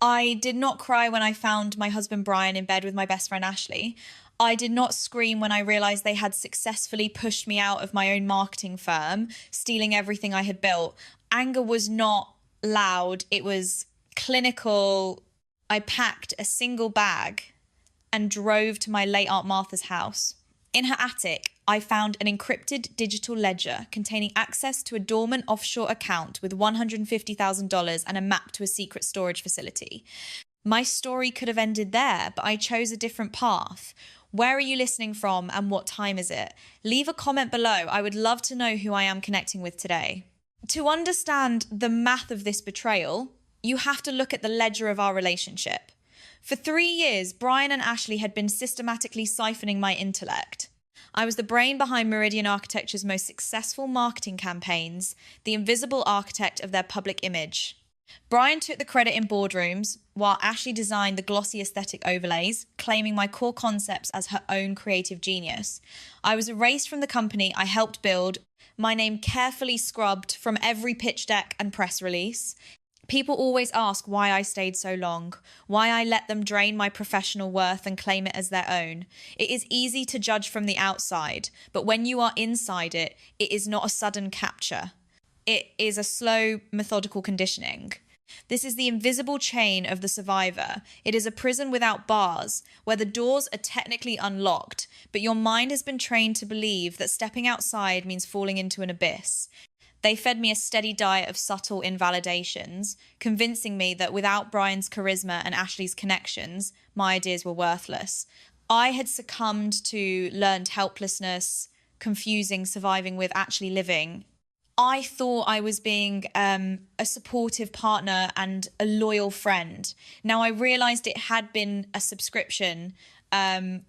I did not cry when I found my husband Brian in bed with my best friend Ashley. I did not scream when I realized they had successfully pushed me out of my own marketing firm, stealing everything I had built. Anger was not loud, it was clinical. I packed a single bag and drove to my late Aunt Martha's house. In her attic, I found an encrypted digital ledger containing access to a dormant offshore account with $150,000 and a map to a secret storage facility. My story could have ended there, but I chose a different path. Where are you listening from and what time is it? Leave a comment below. I would love to know who I am connecting with today. To understand the math of this betrayal, you have to look at the ledger of our relationship. For 3 years, Brian and Ashley had been systematically siphoning my intellect. I was the brain behind Meridian Architecture's most successful marketing campaigns, the invisible architect of their public image. Brian took the credit in boardrooms, while Ashley designed the glossy aesthetic overlays, claiming my core concepts as her own creative genius. I was erased from the company I helped build, my name carefully scrubbed from every pitch deck and press release. People always ask why I stayed so long, why I let them drain my professional worth and claim it as their own. It is easy to judge from the outside, but when you are inside it, it is not a sudden capture. It is a slow, methodical conditioning. This is the invisible chain of the survivor. It is a prison without bars, where the doors are technically unlocked, but your mind has been trained to believe that stepping outside means falling into an abyss. They fed me a steady diet of subtle invalidations, convincing me that without Brian's charisma and Ashley's connections, my ideas were worthless. I had succumbed to learned helplessness, confusing surviving with actually living. I thought I was being a supportive partner and a loyal friend. Now I realised it had been a subscription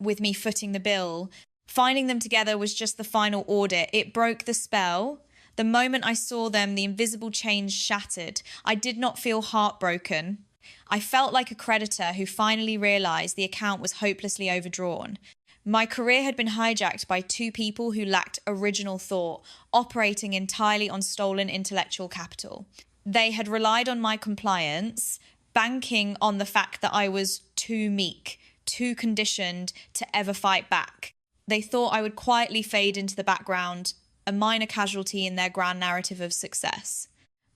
with me footing the bill. Finding them together was just the final audit. It broke the spell. The moment I saw them, the invisible chains shattered. I did not feel heartbroken. I felt like a creditor who finally realised the account was hopelessly overdrawn. My career had been hijacked by two people who lacked original thought, operating entirely on stolen intellectual capital. They had relied on my compliance, banking on the fact that I was too meek, too conditioned to ever fight back. They thought I would quietly fade into the background, a minor casualty in their grand narrative of success.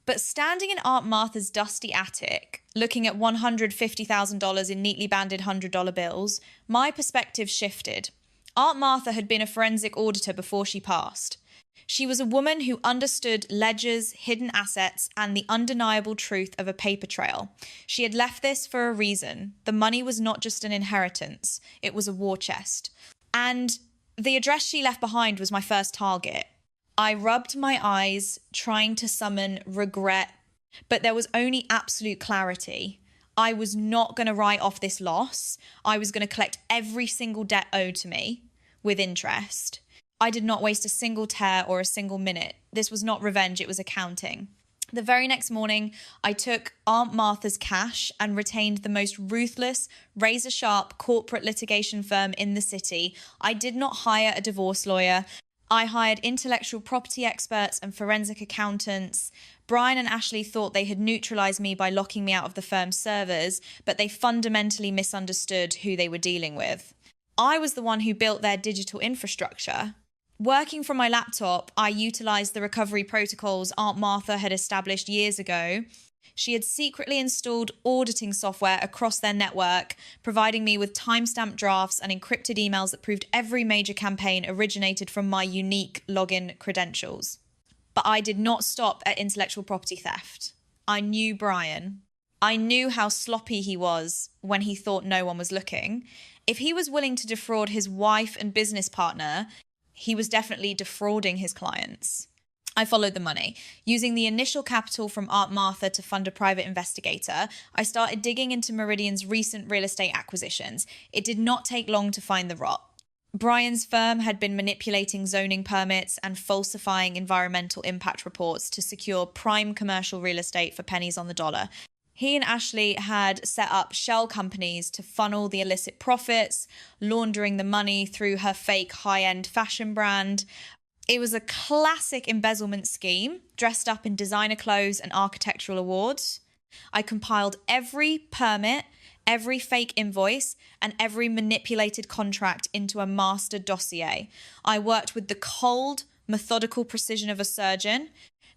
But standing in Aunt Martha's dusty attic, looking at $150,000 in neatly banded $100 bills, my perspective shifted. Aunt Martha had been a forensic auditor before she passed. She was a woman who understood ledgers, hidden assets, and the undeniable truth of a paper trail. She had left this for a reason. The money was not just an inheritance, it was a war chest. And the address she left behind was my first target. I rubbed my eyes, trying to summon regret, but there was only absolute clarity. I was not going to write off this loss. I was going to collect every single debt owed to me with interest. I did not waste a single tear or a single minute. This was not revenge, it was accounting. The very next morning, I took Aunt Martha's cash and retained the most ruthless, razor-sharp corporate litigation firm in the city. I did not hire a divorce lawyer. I hired intellectual property experts and forensic accountants. Brian and Ashley thought they had neutralized me by locking me out of the firm's servers, but they fundamentally misunderstood who they were dealing with. I was the one who built their digital infrastructure. Working from my laptop, I utilized the recovery protocols Aunt Martha had established years ago. She had secretly installed auditing software across their network, providing me with timestamped drafts and encrypted emails that proved every major campaign originated from my unique login credentials. But I did not stop at intellectual property theft. I knew Brian. I knew how sloppy he was when he thought no one was looking. If he was willing to defraud his wife and business partner, he was definitely defrauding his clients. I followed the money. Using the initial capital from Aunt Martha to fund a private investigator, I started digging into Meridian's recent real estate acquisitions. It did not take long to find the rot. Brian's firm had been manipulating zoning permits and falsifying environmental impact reports to secure prime commercial real estate for pennies on the dollar. He and Ashley had set up shell companies to funnel the illicit profits, laundering the money through her fake high-end fashion brand. It was a classic embezzlement scheme, dressed up in designer clothes and architectural awards. I compiled every permit, every fake invoice, and every manipulated contract into a master dossier. I worked with the cold, methodical precision of a surgeon.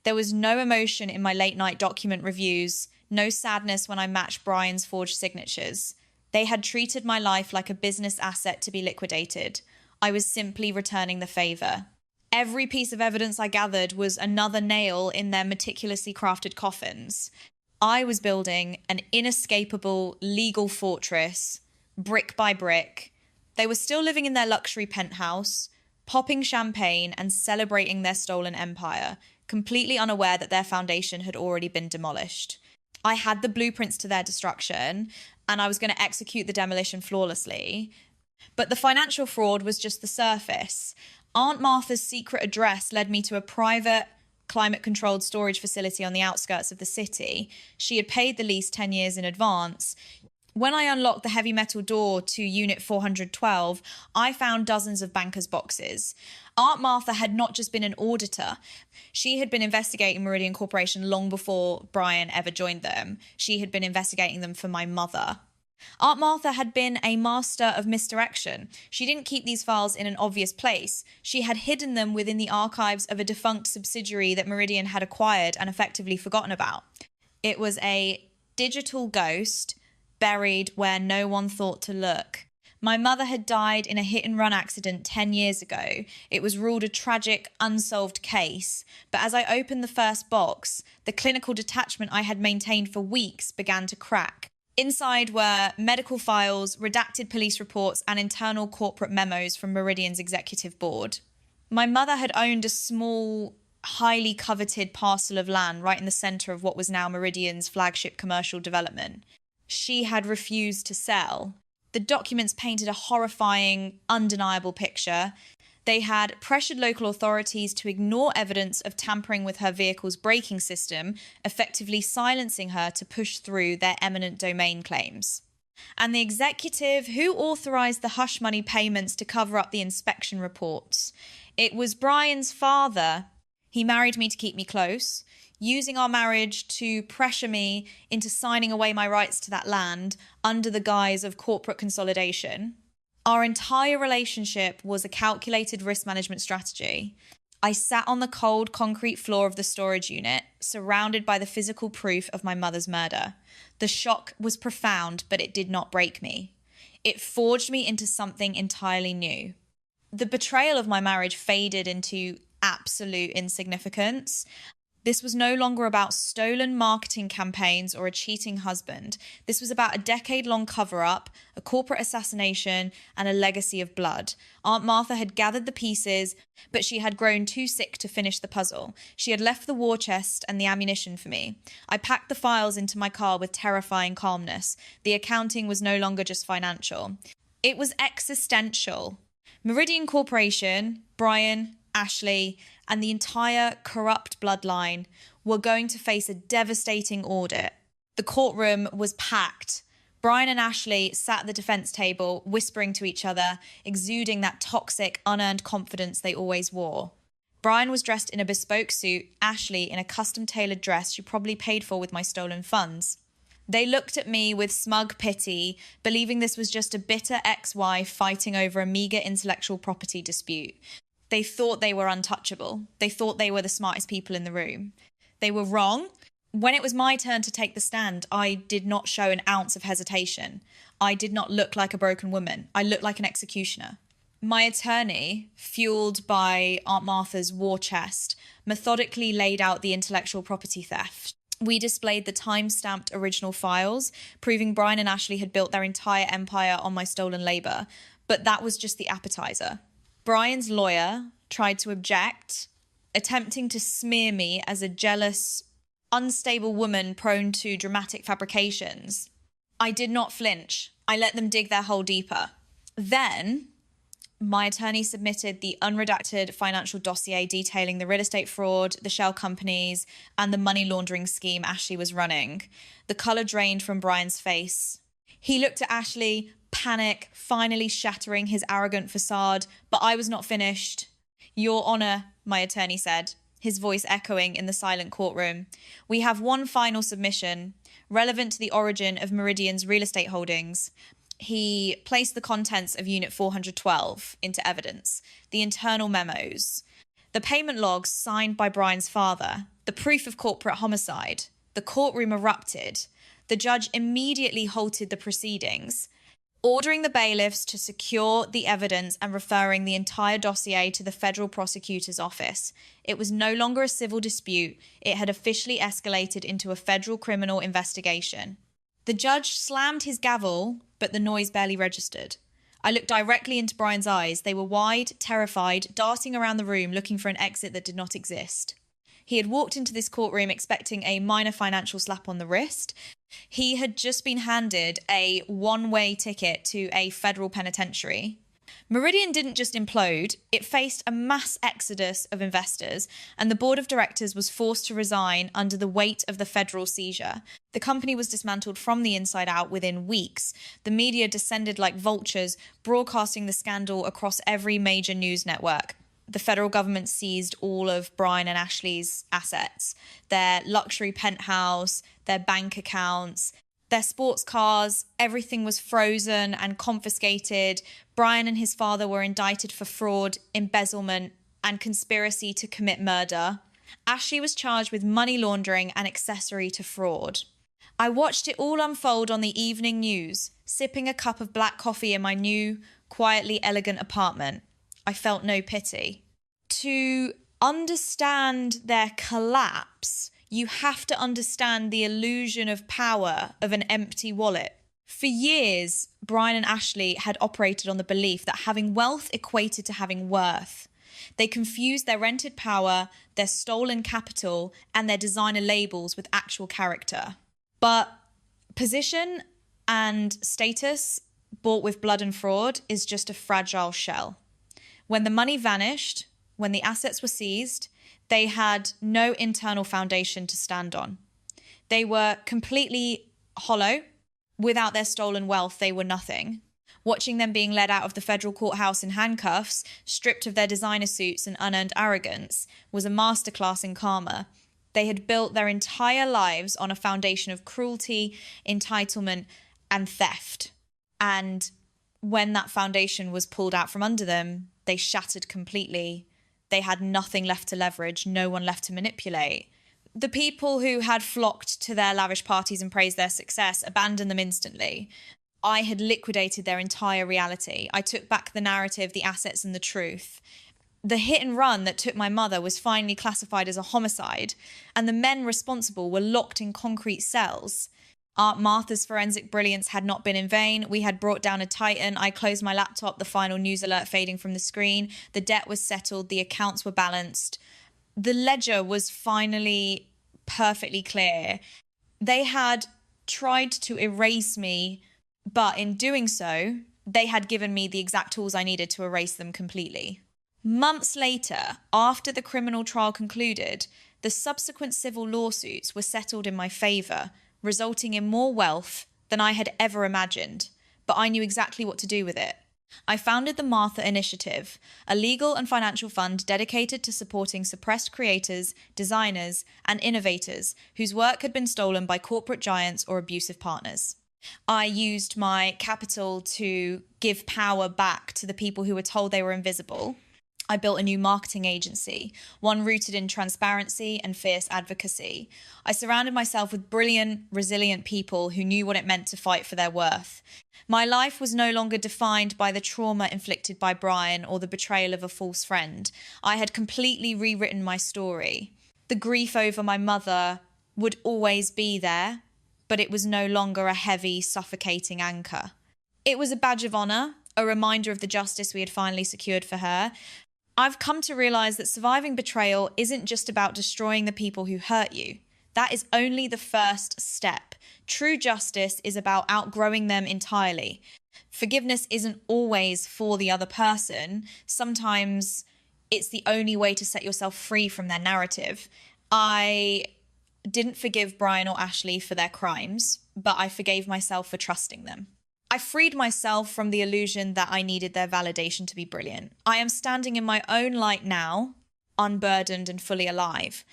There was no emotion in my late night document reviews, no sadness when I matched Brian's forged signatures. They had treated my life like a business asset to be liquidated. I was simply returning the favor. Every piece of evidence I gathered was another nail in their meticulously crafted coffins. I was building an inescapable legal fortress, brick by brick. They were still living in their luxury penthouse, popping champagne and celebrating their stolen empire, completely unaware that their foundation had already been demolished. I had the blueprints to their destruction, and I was going to execute the demolition flawlessly. But the financial fraud was just the surface. Aunt Martha's secret address led me to a private, climate-controlled storage facility on the outskirts of the city. She had paid the lease 10 years in advance. When I unlocked the heavy metal door to Unit 412, I found dozens of bankers' boxes. Aunt Martha had not just been an auditor. She had been investigating Meridian Corporation long before Brian ever joined them. She had been investigating them for my mother. Aunt Martha had been a master of misdirection. She didn't keep these files in an obvious place. She had hidden them within the archives of a defunct subsidiary that Meridian had acquired and effectively forgotten about. It was a digital ghost buried where no one thought to look. My mother had died in a hit-and-run accident 10 years ago. It was ruled a tragic, unsolved case. But as I opened the first box, the clinical detachment I had maintained for weeks began to crack. Inside were medical files, redacted police reports, and internal corporate memos from Meridian's executive board. My mother had owned a small, highly coveted parcel of land right in the centre of what was now Meridian's flagship commercial development. She had refused to sell. The documents painted a horrifying, undeniable picture. They had pressured local authorities to ignore evidence of tampering with her vehicle's braking system, effectively silencing her to push through their eminent domain claims. And the executive who authorised the hush money payments to cover up the inspection reports. It was Brian's father. He married me to keep me close, using our marriage to pressure me into signing away my rights to that land under the guise of corporate consolidation. Our entire relationship was a calculated risk management strategy. I sat on the cold concrete floor of the storage unit, surrounded by the physical proof of my mother's murder. The shock was profound, but it did not break me. It forged me into something entirely new. The betrayal of my marriage faded into absolute insignificance. This was no longer about stolen marketing campaigns or a cheating husband. This was about a decade-long cover-up, a corporate assassination, and a legacy of blood. Aunt Martha had gathered the pieces, but she had grown too sick to finish the puzzle. She had left the war chest and the ammunition for me. I packed the files into my car with terrifying calmness. The accounting was no longer just financial. It was existential. Meridian Corporation, Brian, Ashley, and the entire corrupt bloodline were going to face a devastating audit. The courtroom was packed. Brian and Ashley sat at the defense table, whispering to each other, exuding that toxic, unearned confidence they always wore. Brian was dressed in a bespoke suit, Ashley in a custom-tailored dress she probably paid for with my stolen funds. They looked at me with smug pity, believing this was just a bitter ex-wife fighting over a meagre intellectual property dispute. They thought they were untouchable. They thought they were the smartest people in the room. They were wrong. When it was my turn to take the stand, I did not show an ounce of hesitation. I did not look like a broken woman. I looked like an executioner. My attorney, fueled by Aunt Martha's war chest, methodically laid out the intellectual property theft. We displayed the time-stamped original files, proving Brian and Ashley had built their entire empire on my stolen labour. But that was just the appetizer. Brian's lawyer tried to object, attempting to smear me as a jealous, unstable woman prone to dramatic fabrications. I did not flinch. I let them dig their hole deeper. Then, my attorney submitted the unredacted financial dossier detailing the real estate fraud, the shell companies, and the money laundering scheme Ashley was running. The colour drained from Brian's face. He looked at Ashley, panic finally shattering his arrogant facade, but I was not finished. Your Honour, my attorney said, his voice echoing in the silent courtroom. We have one final submission. relevant to the origin of Meridian's real estate holdings. He placed the contents of Unit 412 into evidence, the internal memos, the payment logs signed by Brian's father, the proof of corporate homicide. The courtroom erupted. The judge immediately halted the proceedings, ordering the bailiffs to secure the evidence and referring the entire dossier to the federal prosecutor's office. It was no longer a civil dispute. It had officially escalated into a federal criminal investigation. The judge slammed his gavel, but the noise barely registered. I looked directly into Brian's eyes. They were wide, terrified, darting around the room looking for an exit that did not exist. He had walked into this courtroom expecting a minor financial slap on the wrist. He had just been handed a one-way ticket to a federal penitentiary. Meridian didn't just implode, it faced a mass exodus of investors, and the board of directors was forced to resign under the weight of the federal seizure. The company was dismantled from the inside out within weeks. The media descended like vultures, broadcasting the scandal across every major news network. The federal government seized all of Brian and Ashley's assets, their luxury penthouse, their bank accounts, their sports cars. Everything was frozen and confiscated. Brian and his father were indicted for fraud, embezzlement, and conspiracy to commit murder. Ashley was charged with money laundering and accessory to fraud. I watched it all unfold on the evening news, sipping a cup of black coffee in my new, quietly elegant apartment. I felt no pity. To understand their collapse, you have to understand the illusion of power of an empty wallet. For years, Brian and Ashley had operated on the belief that having wealth equated to having worth. They confused their rented power, their stolen capital, and their designer labels with actual character. But position and status bought with blood and fraud is just a fragile shell. When the money vanished, when the assets were seized, they had no internal foundation to stand on. They were completely hollow. Without their stolen wealth, they were nothing. Watching them being led out of the federal courthouse in handcuffs, stripped of their designer suits and unearned arrogance, was a masterclass in karma. They had built their entire lives on a foundation of cruelty, entitlement, and theft. And when that foundation was pulled out from under them, they shattered completely. They had nothing left to leverage, no one left to manipulate. The people who had flocked to their lavish parties and praised their success abandoned them instantly. I had liquidated their entire reality. I took back the narrative, the assets, and the truth. The hit and run that took my mother was finally classified as a homicide, and the men responsible were locked in concrete cells. Aunt Martha's forensic brilliance had not been in vain. We had brought down a titan. I closed my laptop, the final news alert fading from the screen. The debt was settled. The accounts were balanced. The ledger was finally perfectly clear. They had tried to erase me, but in doing so, they had given me the exact tools I needed to erase them completely. Months later, after the criminal trial concluded, the subsequent civil lawsuits were settled in my favour, resulting in more wealth than I had ever imagined, but I knew exactly what to do with it. I founded the Martha Initiative, a legal and financial fund dedicated to supporting suppressed creators, designers, and innovators whose work had been stolen by corporate giants or abusive partners. I used my capital to give power back to the people who were told they were invisible. I built a new marketing agency, one rooted in transparency and fierce advocacy. I surrounded myself with brilliant, resilient people who knew what it meant to fight for their worth. My life was no longer defined by the trauma inflicted by Brian or the betrayal of a false friend. I had completely rewritten my story. The grief over my mother would always be there, but it was no longer a heavy, suffocating anchor. It was a badge of honour, a reminder of the justice we had finally secured for her. I've come to realise that surviving betrayal isn't just about destroying the people who hurt you. That is only the first step. True justice is about outgrowing them entirely. Forgiveness isn't always for the other person. Sometimes it's the only way to set yourself free from their narrative. I didn't forgive Brian or Ashley for their crimes, but I forgave myself for trusting them. I freed myself from the illusion that I needed their validation to be brilliant. I am standing in my own light now, unburdened and fully alive.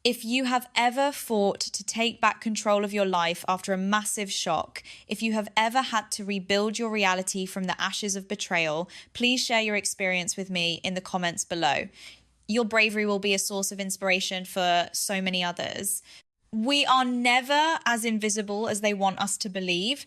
If you have ever fought to take back control of your life after a massive shock, if you have ever had to rebuild your reality from the ashes of betrayal, please share your experience with me in the comments below. Your bravery will be a source of inspiration for so many others. We are never as invisible as they want us to believe.